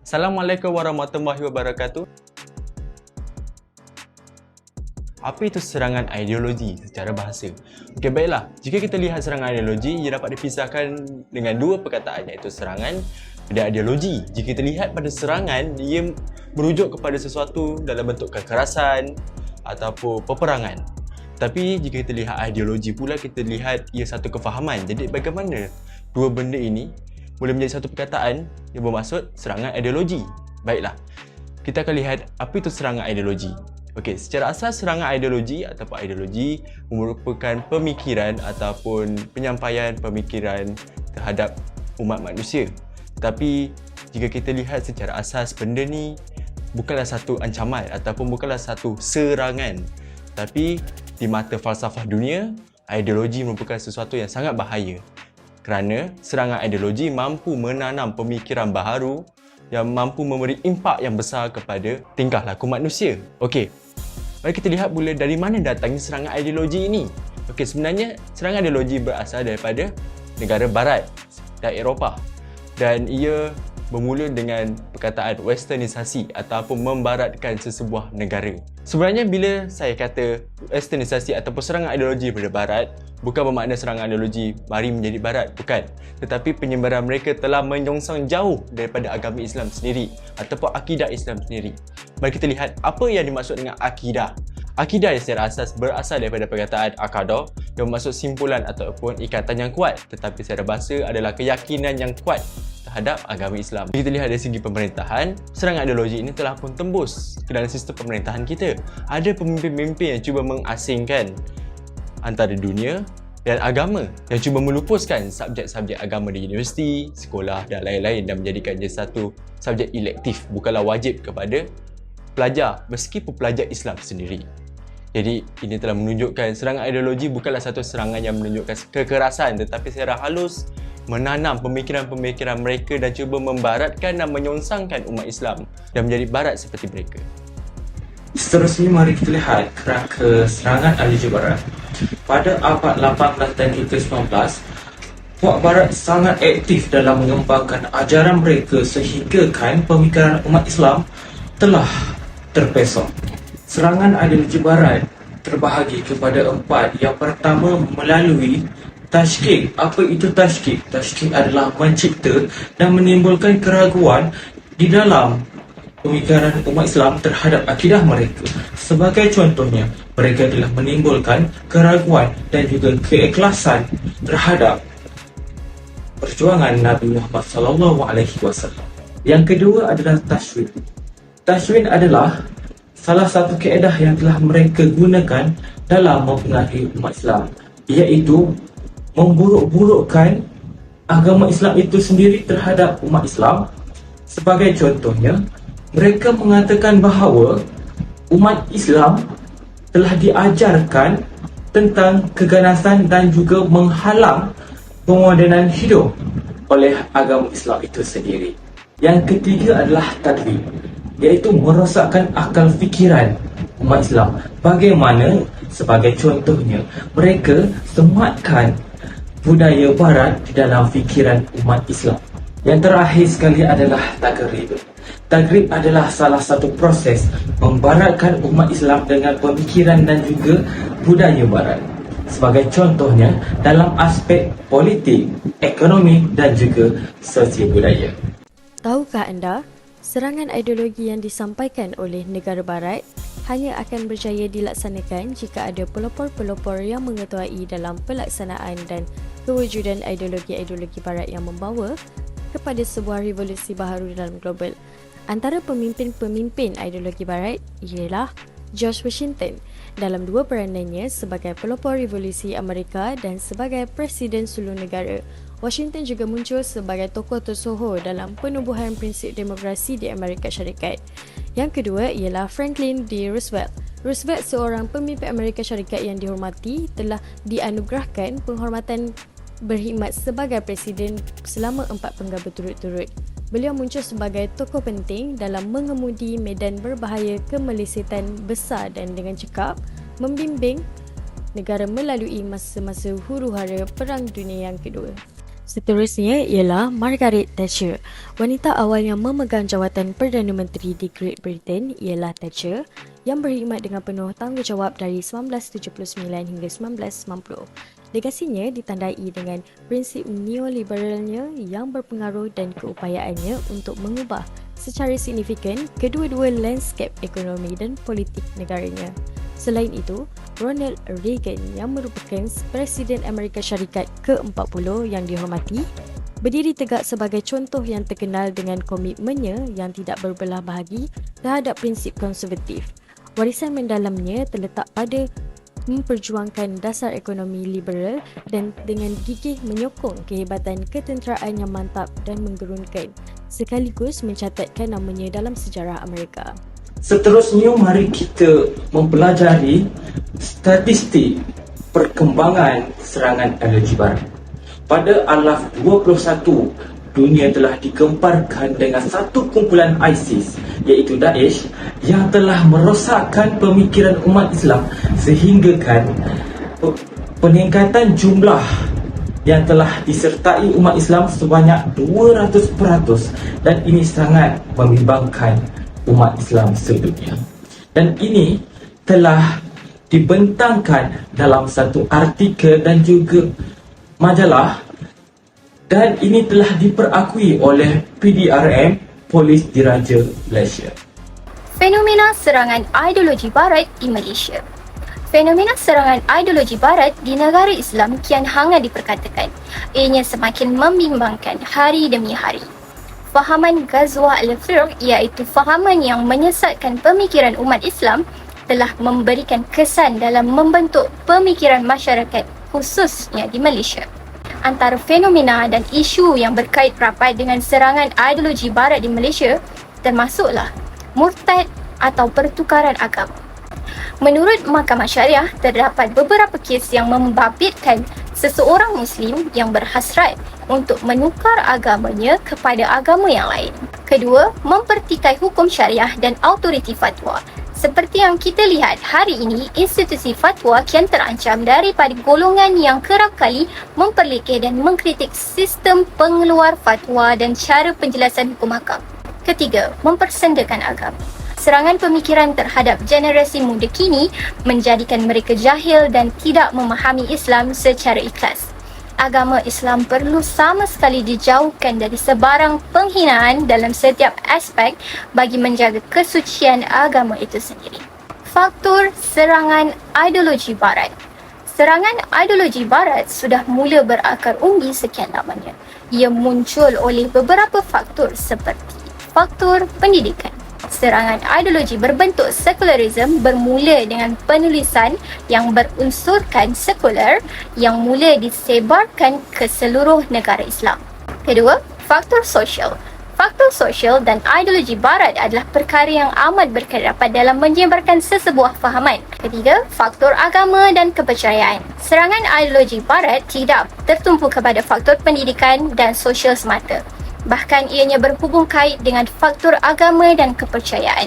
Assalamualaikum warahmatullahi wabarakatuh. Apa itu serangan ideologi secara bahasa? Okey, baiklah. Jika kita lihat serangan ideologi, ia dapat dipisahkan dengan dua perkataan, iaitu serangan dan ideologi. Jika kita lihat pada serangan, ia merujuk kepada sesuatu dalam bentuk kekerasan ataupun peperangan. Tapi jika kita lihat ideologi pula, kita lihat ia satu kefahaman. Jadi bagaimana dua benda ini boleh menjadi satu perkataan yang bermaksud serangan ideologi? Baiklah, kita akan lihat apa itu serangan ideologi. Okey, secara asas serangan ideologi ataupun ideologi merupakan pemikiran ataupun penyampaian pemikiran terhadap umat manusia. Tetapi jika kita lihat secara asas, benda ni bukanlah satu ancaman ataupun bukanlah satu serangan. Tapi di mata falsafah dunia, ideologi merupakan sesuatu yang sangat bahaya. Kerana serangan ideologi mampu menanam pemikiran baharu yang mampu memberi impak yang besar kepada tingkah laku manusia. Okey, mari kita lihat pula dari mana datangnya serangan ideologi ini. Okey, sebenarnya serangan ideologi berasal daripada negara barat dan Eropah. Dan ia bermula dengan perkataan westernisasi ataupun membaratkan sesebuah negara. Sebenarnya bila saya kata westernisasi ataupun serangan ideologi daripada barat, bukan bermakna serangan ideologi mari menjadi barat, bukan. Tetapi penyebaran mereka telah menyongsong jauh daripada agama Islam sendiri ataupun akidah Islam sendiri. Mari kita lihat apa yang dimaksud dengan akidah. Akidah yang secara asas berasal daripada perkataan akadah yang bermaksud simpulan ataupun ikatan yang kuat, tetapi secara bahasa adalah keyakinan yang kuat terhadap agama Islam. Kita lihat dari segi pemerintahan, serangan ideologi ini telah pun tembus ke dalam sistem pemerintahan kita. Ada pemimpin-pemimpin yang cuba mengasingkan antara dunia dan agama, yang cuba melupuskan subjek-subjek agama di universiti, sekolah dan lain-lain dan menjadikannya satu subjek elektif, bukanlah wajib kepada pelajar meskipun pelajar Islam sendiri. Jadi ini telah menunjukkan serangan ideologi bukanlah satu serangan yang menunjukkan kekerasan, tetapi secara halus menanam pemikiran-pemikiran mereka dan cuba membaratkan dan menyongsangkan umat Islam dan menjadi barat seperti mereka. Seterusnya mari kita lihat kerangka serangan ideologi barat. Pada abad 18 dan juga 19, puak barat sangat aktif dalam mengembangkan ajaran mereka sehingga kan pemikiran umat Islam telah terpesong. Serangan ideologi barat terbahagi kepada empat. Yang pertama melalui tashkik. Apa itu tashkik? Tashkik adalah mencipta dan menimbulkan keraguan di dalam pemikiran umat Islam terhadap akidah mereka. Sebagai contohnya, mereka telah menimbulkan keraguan dan juga keikhlasan terhadap perjuangan Nabi Muhammad SAW. Yang kedua adalah tashwin. Tashwin adalah salah satu kaedah yang telah mereka gunakan dalam mempengaruhi umat Islam, iaitu memburuk-burukkan agama Islam itu sendiri terhadap umat Islam. Sebagai contohnya, mereka mengatakan bahawa umat Islam telah diajarkan tentang keganasan dan juga menghalang pemodenan hidup oleh agama Islam itu sendiri. Yang ketiga adalah tadwin, iaitu merosakkan akal fikiran umat Islam. Bagaimana? Sebagai contohnya, mereka sematkan budaya barat di dalam fikiran umat Islam. Yang terakhir sekali adalah tagrib. Tagrib adalah salah satu proses membaratkan umat Islam dengan pemikiran dan juga budaya barat. Sebagai contohnya dalam aspek politik, ekonomi dan juga sosial budaya. Tahukah anda, serangan ideologi yang disampaikan oleh negara barat hanya akan berjaya dilaksanakan jika ada pelopor-pelopor yang mengetahui dalam pelaksanaan dan kewujudan ideologi-ideologi barat yang membawa kepada sebuah revolusi baharu dalam global. Antara pemimpin-pemimpin ideologi barat ialah George Washington dalam dua peranannya sebagai pelopor revolusi Amerika dan sebagai Presiden Sulung Negara. Washington juga muncul sebagai tokoh tersohor dalam penubuhan prinsip demokrasi di Amerika Syarikat. Yang kedua ialah Franklin D. Roosevelt. Roosevelt, seorang pemimpin Amerika Syarikat yang dihormati, telah dianugerahkan penghormatan berkhidmat sebagai presiden selama 4 penggal berturut-turut. Beliau muncul sebagai tokoh penting dalam mengemudi medan berbahaya kemelesetan besar dan dengan cekap membimbing negara melalui masa-masa huru-hara Perang Dunia yang Kedua. Seterusnya ialah Margaret Thatcher. Wanita awal yang memegang jawatan Perdana Menteri di Great Britain ialah Thatcher yang berkhidmat dengan penuh tanggungjawab dari 1979 hingga 1990. Legasinya ditandai dengan prinsip neoliberalnya yang berpengaruh dan keupayaannya untuk mengubah secara signifikan kedua-dua lanskap ekonomi dan politik negaranya. Selain itu, Ronald Reagan yang merupakan Presiden Amerika Syarikat ke-40 yang dihormati, berdiri tegak sebagai contoh yang terkenal dengan komitmennya yang tidak berbelah bahagi terhadap prinsip konservatif. Warisan mendalamnya terletak pada memperjuangkan dasar ekonomi liberal dan dengan gigih menyokong kehebatan ketenteraan yang mantap dan menggerunkan, sekaligus mencatatkan namanya dalam sejarah Amerika. Seterusnya, mari kita mempelajari statistik perkembangan serangan ideologi barat. Pada alaf 21, dunia telah digemparkan dengan satu kumpulan ISIS, iaitu Daesh, yang telah merosakkan pemikiran umat Islam sehinggakan peningkatan jumlah yang telah disertai umat Islam sebanyak 200%, dan ini sangat membimbangkan umat Islam sedunia. Dan ini telah dibentangkan dalam satu artikel dan juga majalah, dan ini telah diperakui oleh PDRM, Polis Diraja Malaysia. Fenomena serangan ideologi barat di Malaysia. Fenomena serangan ideologi barat di negara Islam kian hangat diperkatakan. Ianya semakin membimbangkan hari demi hari. Fahaman Ghazwa al-Firq, iaitu fahaman yang menyesatkan pemikiran umat Islam, telah memberikan kesan dalam membentuk pemikiran masyarakat khususnya di Malaysia. Antara fenomena dan isu yang berkait rapat dengan serangan ideologi barat di Malaysia termasuklah murtad atau pertukaran agama. Menurut Mahkamah Syariah, terdapat beberapa kes yang membabitkan seseorang Muslim yang berhasrat untuk menukar agamanya kepada agama yang lain. Kedua, mempertikai hukum syariah dan autoriti fatwa. Seperti yang kita lihat hari ini, institusi fatwa kian terancam daripada golongan yang kerap kali memperlekeh dan mengkritik sistem pengeluar fatwa dan cara penjelasan hukum hakam. Ketiga, mempersendakan agama. Serangan pemikiran terhadap generasi muda kini menjadikan mereka jahil dan tidak memahami Islam secara ikhlas. Agama Islam perlu sama sekali dijauhkan dari sebarang penghinaan dalam setiap aspek bagi menjaga kesucian agama itu sendiri. Faktor serangan ideologi barat. Serangan ideologi barat sudah mula berakar umbi sekian lamanya. Ia muncul oleh beberapa faktor seperti faktor pendidikan. Serangan ideologi berbentuk sekularisme bermula dengan penulisan yang berunsurkan sekular yang mula disebarkan ke seluruh negara Islam. Kedua, faktor sosial. Faktor sosial dan ideologi barat adalah perkara yang amat berkaitan dalam menyebarkan sesebuah fahaman. Ketiga, faktor agama dan kepercayaan. Serangan ideologi barat tidak tertumpu kepada faktor pendidikan dan sosial semata. Bahkan ianya berhubung kait dengan faktor agama dan kepercayaan.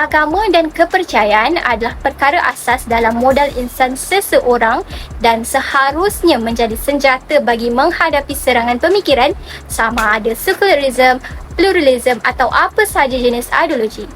Agama dan kepercayaan adalah perkara asas dalam modal insan seseorang dan seharusnya menjadi senjata bagi menghadapi serangan pemikiran sama ada sekularisme, pluralisme atau apa sahaja jenis ideologi.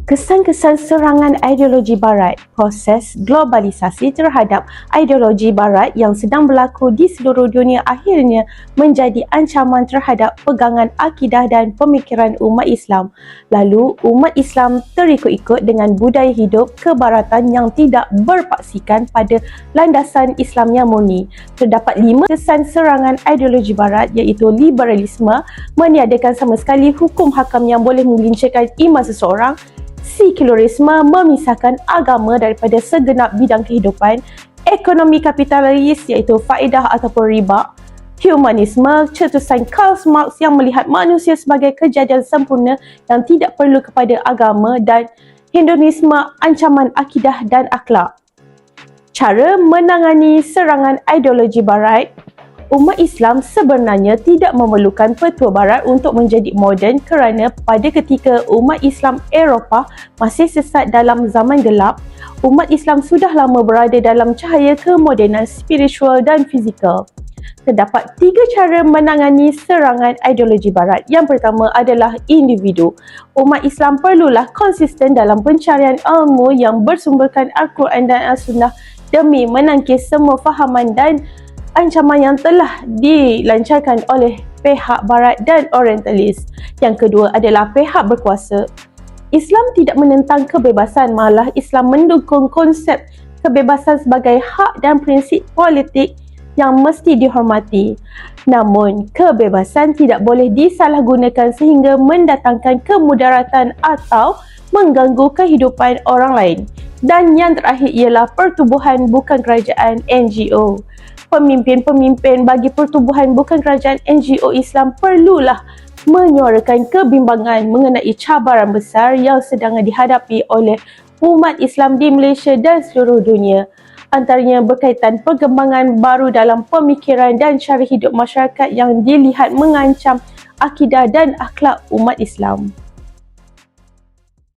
Kesan-kesan serangan ideologi barat, proses globalisasi terhadap ideologi barat yang sedang berlaku di seluruh dunia akhirnya menjadi ancaman terhadap pegangan akidah dan pemikiran umat Islam. Lalu, umat Islam terikut-ikut dengan budaya hidup kebaratan yang tidak berpaksikan pada landasan Islam yang murni. Terdapat 5 kesan serangan ideologi barat, iaitu liberalisme, meniadakan sama sekali hukum hakam yang boleh menggelincirkan iman seseorang; sekularisme, memisahkan agama daripada segenap bidang kehidupan; ekonomi kapitalis, iaitu faedah ataupun riba; humanisme, cetusan Karl Marx yang melihat manusia sebagai kejadian sempurna yang tidak perlu kepada agama; dan hedonisme, ancaman akidah dan akhlak. Cara menangani serangan ideologi barat. Umat Islam sebenarnya tidak memerlukan petua barat untuk menjadi moden, kerana pada ketika umat Islam Eropah masih sesat dalam zaman gelap, umat Islam sudah lama berada dalam cahaya kemodenan spiritual dan fizikal. Terdapat 3 cara menangani serangan ideologi barat. Yang pertama adalah individu. Umat Islam perlulah konsisten dalam pencarian ilmu yang bersumberkan Al-Quran dan As-Sunnah demi menangkis semua fahaman dan ancaman yang telah dilancarkan oleh pihak barat dan orientalis. Yang kedua adalah pihak berkuasa. Islam tidak menentang kebebasan, malah Islam mendukung konsep kebebasan sebagai hak dan prinsip politik yang mesti dihormati. Namun, kebebasan tidak boleh disalahgunakan sehingga mendatangkan kemudaratan atau mengganggu kehidupan orang lain. Dan yang terakhir ialah pertubuhan bukan kerajaan NGO. Pemimpin-pemimpin bagi pertubuhan bukan kerajaan NGO Islam perlulah menyuarakan kebimbangan mengenai cabaran besar yang sedang dihadapi oleh umat Islam di Malaysia dan seluruh dunia. Antaranya berkaitan perkembangan baru dalam pemikiran dan cara hidup masyarakat yang dilihat mengancam akidah dan akhlak umat Islam.